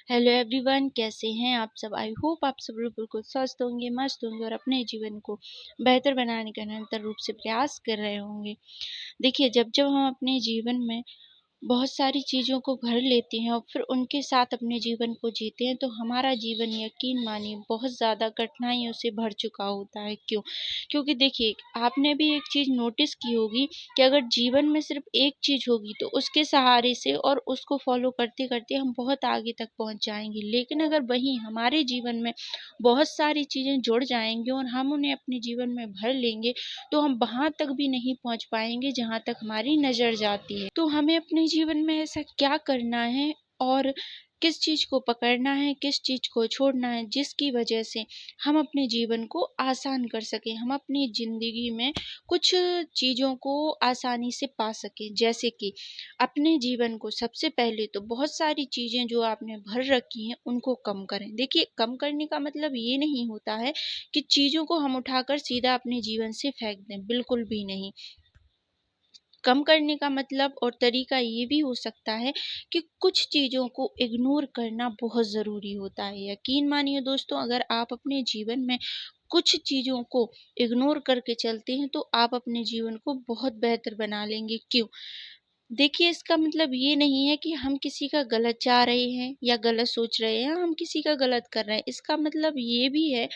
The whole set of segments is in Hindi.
हेलो एवरीवन, कैसे हैं आप सब। आई होप आप सब लोग बिल्कुल स्वस्थ होंगे, मस्त होंगे और अपने जीवन को बेहतर बनाने का निरंतर रूप से प्रयास कर रहे होंगे। देखिए, जब जब हम अपने जीवन में बहुत सारी चीज़ों को भर लेते हैं और फिर उनके साथ अपने जीवन को जीते हैं, तो हमारा जीवन यकीन मानिए बहुत ज़्यादा कठिनाइयों से भर चुका होता है। क्यों? क्योंकि देखिए, आपने भी एक चीज़ नोटिस की होगी कि अगर जीवन में सिर्फ़ एक चीज़ होगी तो उसके सहारे से और उसको फ़ॉलो करते-करते हम बहुत आगे तक पहुँच जाएँगे। लेकिन अगर वहीं हमारे जीवन में बहुत सारी चीज़ें जुड़ जाएँगी और हम उन्हें अपने जीवन में भर लेंगे, तो हम वहाँ तक भी नहीं पहुँच पाएँगे जहाँ तक हमारी नज़र जाती है। तो हमें अपने जीवन में ऐसा क्या करना है और किस चीज़ को पकड़ना है, किस चीज़ को छोड़ना है, जिसकी वजह से हम अपने जीवन को आसान कर सकें, हम अपनी ज़िंदगी में कुछ चीज़ों को आसानी से पा सकें। जैसे कि अपने जीवन को सबसे पहले तो बहुत सारी चीज़ें जो आपने भर रखी हैं, उनको कम करें। देखिए, कम करने का मतलब ये नहीं होता है कि चीज़ों को हम उठाकर सीधा अपने जीवन से फेंक दें, बिल्कुल भी नहीं। कम करने का मतलब और तरीका ये भी हो सकता है कि कुछ चीज़ों को इग्नोर करना बहुत ज़रूरी होता है। यकीन मानिए दोस्तों, अगर आप अपने जीवन में कुछ चीज़ों को इग्नोर करके चलते हैं, तो आप अपने जीवन को बहुत बेहतर बना लेंगे। क्यों? देखिए, इसका मतलब ये नहीं है कि हम किसी का गलत चाह रहे हैं या गलत सोच रहे हैं, हम किसी का गलत कर रहे हैं। इसका मतलब ये भी है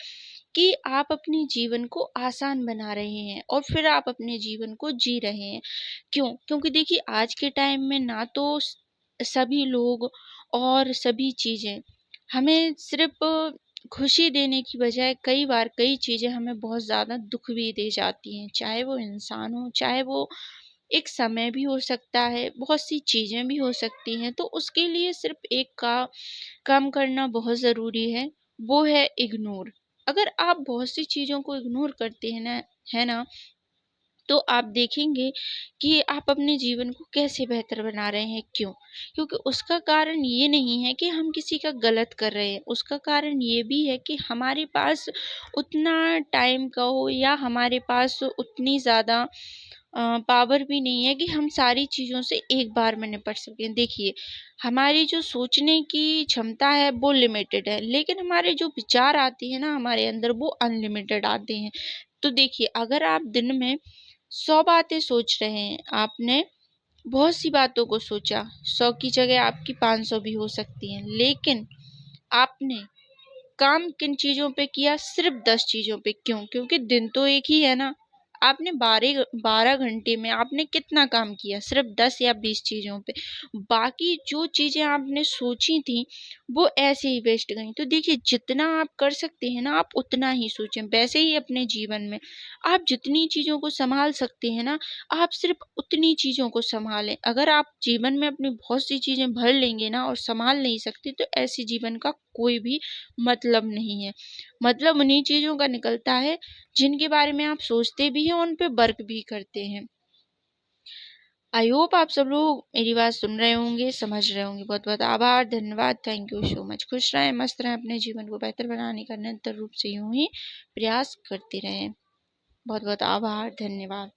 कि आप अपने जीवन को आसान बना रहे हैं और फिर आप अपने जीवन को जी रहे हैं। क्यों? क्योंकि देखिए, आज के टाइम में ना तो सभी लोग और सभी चीज़ें हमें सिर्फ़ खुशी देने की बजाय कई बार कई चीज़ें हमें बहुत ज़्यादा दुःख भी दे जाती हैं। चाहे वो इंसान हो, चाहे वो एक समय भी हो सकता है, बहुत सी चीज़ें भी हो सकती हैं। तो उसके लिए सिर्फ़ एक का काम करना बहुत ज़रूरी है, वो है इग्नोर। अगर आप बहुत सी चीज़ों को इग्नोर करते हैं ना, है ना, तो आप देखेंगे कि आप अपने जीवन को कैसे बेहतर बना रहे हैं। क्यों? क्योंकि उसका कारण ये नहीं है कि हम किसी का गलत कर रहे हैं, उसका कारण ये भी है कि हमारे पास उतना टाइम कहो या हमारे पास उतनी ज़्यादा पावर भी नहीं है कि हम सारी चीज़ों से एक बार में निपट सकें। देखिए, हमारी जो सोचने की क्षमता है वो लिमिटेड है, लेकिन हमारे जो विचार आते हैं ना हमारे अंदर, वो अनलिमिटेड आते हैं। तो देखिए, अगर आप दिन में 100 बातें सोच रहे हैं, आपने बहुत सी बातों को सोचा, 100 की जगह आपकी 500 भी हो सकती हैं, लेकिन आपने काम किन चीज़ों पे किया? सिर्फ़ 10 चीज़ों पे। क्यों? क्योंकि दिन तो एक ही है ना। आपने 12 घंटे में आपने कितना काम किया? सिर्फ़ 10 या 20 चीज़ों पे। बाकी जो चीज़ें आपने सोची थी, वो ऐसे ही वेस्ट गईं। तो देखिए, जितना आप कर सकते हैं ना, आप उतना ही सोचें। वैसे ही अपने जीवन में आप जितनी चीज़ों को सँभाल सकते हैं ना, आप सिर्फ़ उतनी चीज़ों को सँभालें। अगर आप जीवन में अपनी बहुत सी चीज़ें भर लेंगे ना और सँभाल नहीं सकते, तो ऐसे जीवन का कोई भी मतलब नहीं है। मतलब उन्हीं चीज़ों का निकलता है जिनके बारे में आप सोचते भी हैं, उन पे वर्क भी करते हैं। आई होप आप सब लोग मेरी बात सुन रहे होंगे, समझ रहे होंगे। बहुत-बहुत आभार, धन्यवाद, थैंक यू सो मच। खुश रहें, मस्त रहें, अपने जीवन को बेहतर बनाने का निरंतर रूप से यूँ ही प्रयास करते रहें। बहुत-बहुत आभार, धन्यवाद।